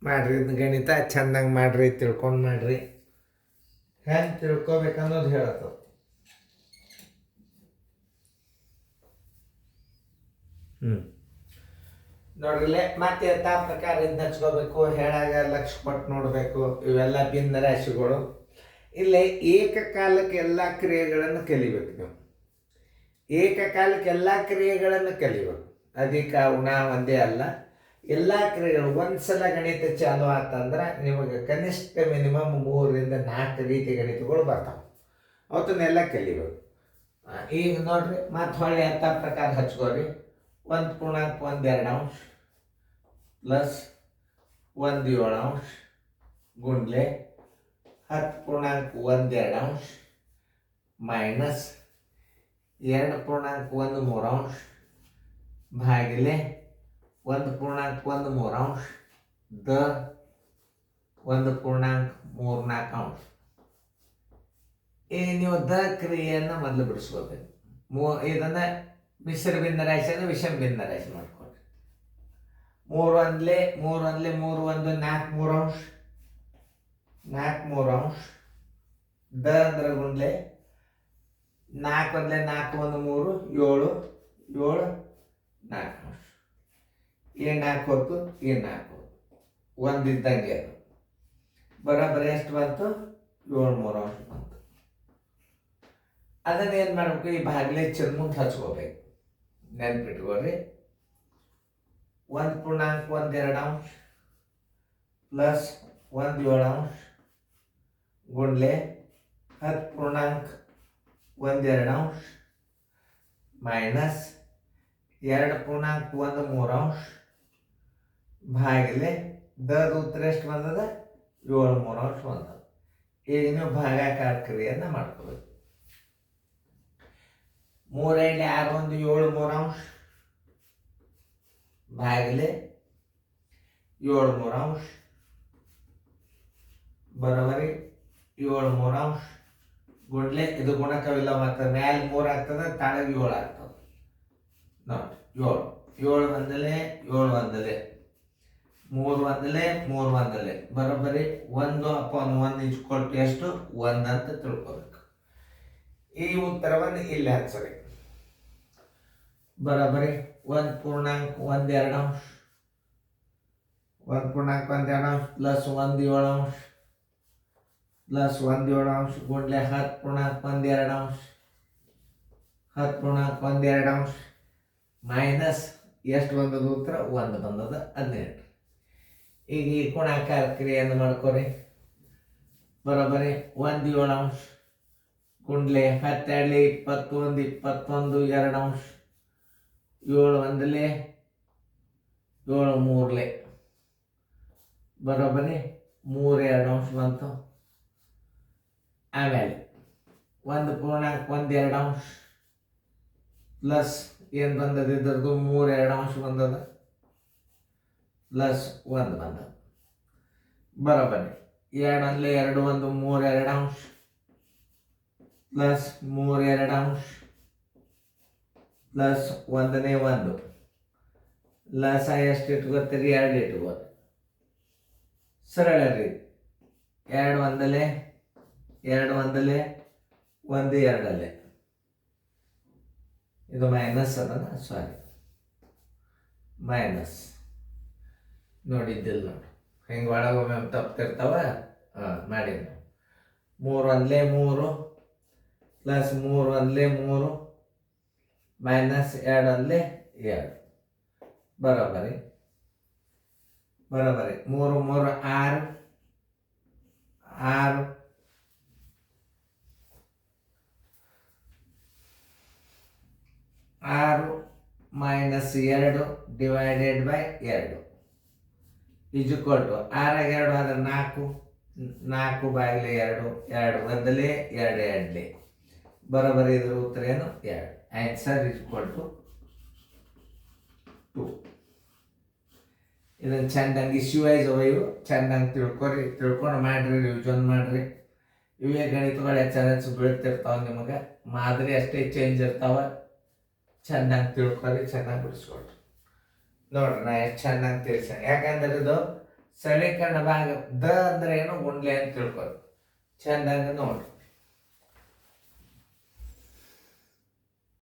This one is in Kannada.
ಮಾಡ್ರಿ ಇದು ಗಣಿತ ಚೆಂದಂಗೆ ಮಾಡ್ರಿ ತಿಳ್ಕೊಂಡು ಮಾಡ್ರಿ ಹೆಂಗೆ ತಿಳ್ಕೊಬೇಕನ್ನೋದು ಹೇಳತ್ತವ. ನೋಡ್ರಿಲೆ ಮತ್ತೆ ಯಥಾ ಪ್ರಕಾರ ಇದು ಹಚ್ಕೋಬೇಕು, ಹೇಳಾಗ ಲಕ್ಷ ಕೊಟ್ಟು ನೋಡಬೇಕು. ಇವೆಲ್ಲ ಭಿನ್ನ ರಾಶಿಗಳು. ಇಲ್ಲಿ ಏಕಕಾಲಕ್ಕೆ ಎಲ್ಲ ಕ್ರಿಯೆಗಳನ್ನು ಕಲಿಬೇಕು. ನೀವು ಏಕಕಾಲಕ್ಕೆ ಎಲ್ಲ ಕ್ರಿಯೆಗಳನ್ನು ಕಲಿಬೇಕು. ಅಧಿಕ ಉಣ ಒಂದೇ ಅಲ್ಲ, ಎಲ್ಲ ಕ್ರಿಯೆಗಳು. ಒಂದ್ಸಲ ಗಣಿತ ಚಾಲು ಆತಂದ್ರೆ ನಿಮಗೆ ಕನಿಷ್ಠ ಮಿನಿಮಮ್ 3-4 ರೀತಿ ಗಣಿತಗಳು ಬರ್ತಾವೆ. ಅವತ್ತನ್ನೆಲ್ಲ ಕಲಿಬೇಕು. ಈಗ ನೋಡ್ರಿ ಮತ್ತೆ ಹೊಳ್ಳಿ ಯಥಾ ಪ್ರಕಾರ ಹಚ್ಕೋರಿ. 1.12 ಪ್ಲಸ್ 1/7 ಗುಂಡ್ಲೆ 10.12 ಮೈನಸ್ 2.13 ಭಾಗಿಲೆ 1.13 ದ 1.34. ಈಗ ನೀವು ದ ಕ್ರಿಯೆಯನ್ನು ಮೊದಲು ಬಿಡಿಸ್ಕೋಬೇಕು. ಇದನ್ನು ಮಿಶ್ರ ಭಿನ್ನ ರಾಶಿಯನ್ನು ವಿಷಮ ಭಿನ್ನ ರಾಶಿ ಮಾಡ್ಕೊಳ್ರಿ. 3 1 3 4 3 ದ ಅಂದ್ರೆ ಗುಂಡ್ಲೆ 4 1 4 1 3 7 4 ಏನು 4 ಹೊತ್ತು ಏನು 4 ಒಂದಿದ್ದಂಗೆ ಅದು ಬರೋಬ್ಬರಿ ಎಷ್ಟು ಬಂತು? 7 3 ಬಂತು. ಅದನ್ನ ಏನು ಮಾಡಬೇಕು? ಈ ಭಾಗಲೇ ಮುಂದೆ ಹಚ್ಕೋಬೇಕು. ನೆನ್ಪಿಟ್ಕೋರಿ. 1.12 ಪ್ಲಸ್ 1/7 ಗುಂಡ್ಲೆ 10.12 ಮೈನಸ್ 2.13 ಭಾಗಿಲೆ ದದ ಉತ್ತರ ಎಷ್ಟು ಬಂದದ? 7 3 ಬಂದದ. ಈಗ ನೀವು ಭಾಗಾಕಾರ ಕ್ರಿಯೆಯನ್ನು ಮಾಡ್ಕೋಬೇಕು. 3 6 1 7 3 ಭಾಗಿಲೆ 7 3 ಬರೋಬರಿ 7 3 ಗುಂಡ್ಲೆ ಇದು ಗುಣಕವಿಲ್ಲ. ಮತ್ತು ಮ್ಯಾಲೆ 3 ಆಗ್ತದೆ, ತಾಳಗೆ 7 ಆಗ್ತದೆ. ನೋಡಿ 7 ಒಂದಲೇ 7 ಒಂದಲೇ 3 ಒಂದಲೇ 3 ಒಂದಲೇ ಬರೋಬ್ಬರಿ 1/1 ಇಸ್ಕೊಟ್ಟು ಎಷ್ಟು? 1 ಅಂತ ತಿಳ್ಕೊಬೇಕು. ಈ ಉತ್ತರವನ್ನು ಇಲ್ಲಿ ಹಚ್ಚರಿ. ಬರೋಬ್ಬರಿ 1.12 ಪ್ಲಸ್ 1/7 ಪ್ಲಸ್ 1/7 ಗುಂಡ್ಲೆ 10.12 ಮೈನಸ್ ಎಷ್ಟು ಬಂದದ ಉತ್ತರ? 1 ಬಂದದ. 18. ಈಗ ಈ ಗುಣಾಕಾರ ಕ್ರಿಯೆಯನ್ನು ಮಾಡ್ಕೊರಿ. ಬರೋಬ್ಬರಿ 1/7 ಗುಂಡ್ಲೆ 10 21 21 2 7 ಒಂದಲೇ 7 3 ಬರೋಬ್ಬರಿ 3 2 ಬಂತು. ಆಮೇಲೆ 1.12 ಪ್ಲಸ್ ಏನು ಬಂದದ? ಇದ್ರದ್ದು 3 2 ಬಂದದ ಪ್ಲಸ್ 1 ಬಂದದ. ಬರೋಬ್ಬರಿ 2 1 2 1 3 2 ಪ್ಲಸ್ 3 2 ಪ್ಲಸ್ 1 1 ಲಸ ಎಷ್ಟು ಇಟ್ಕೋತೀರಿ? 2 ಇಟ್ಕೋರಿ. ಸರಳ ರೀ. 2 1 2 1 1 2 ಇದು ಮೈನಸ್ ಅದನ್ನ, ಸಾರಿ ಮೈನಸ್ ನೋಡಿದ್ದಿಲ್ಲ. ನೋಡಿ ಹಿಂಗೆ ಒಳಗೊಮ್ಮೆ ತಪ್ಪಿರ್ತಾವ. ಮಾಡಿ 3 1 3 ಪ್ಲಸ್ 3 1 3 ಮೈನಸ್ 2 1 2 ಬರೋಬ್ಬರಿ 3 3 6 minus 2 divided by 2 equal to 6 2 ಅಂದ್ರೆ 4 4 ಬಾಗಿಲೆ 2 2 ಒಂದಲೇ 2 2 ಬರೋಬ್ಬರಿ. ಇದ್ರ ಉತ್ತರ ಏನು? 2. Answer equal to 2. ಇದನ್ನು ಚೆಂದಂಗೆ ಇಶ್ಯೂ ವೈಸ್ ಅವ. ಇವು ಚೆಂದಂಗೆ ತಿಳ್ಕೊಂಡು ಮಾಡ್ರಿ, ರಿವಿಷನ್ ಮಾಡ್ರಿ. ಇವೇ ಗಣಿತಗಳು ಹೆಚ್ಚು ಬೀಳ್ತಿರ್ತಾವೆ ನಿಮಗೆ. ಮಾದರಿ ಅಷ್ಟೇ ಚೇಂಜ್ ಇರ್ತಾವೆ. ಚೆನ್ನಾಗಿ ತಿಳ್ಕೊರಿ, ಚೆನ್ನಾಗಿ ಬಿಡಿಸ್ಕೊಳ್ರಿ. ನೋಡ್ರಿ ನಾ ಎಷ್ಟು ಚೆನ್ನಾಗಿ ತಿಳಿಸ. ಯಾಕಂದ್ರೆ ಇದು ಸರಳೀಕರಣ ಭಾಗ ದ ಅಂದ್ರೆ ಏನು ಗುಂಡ್ಲೆ ಅಂತ ತಿಳ್ಕೊದು. ಚೆಂದಾಗಿ ನೋಡ್ರಿ.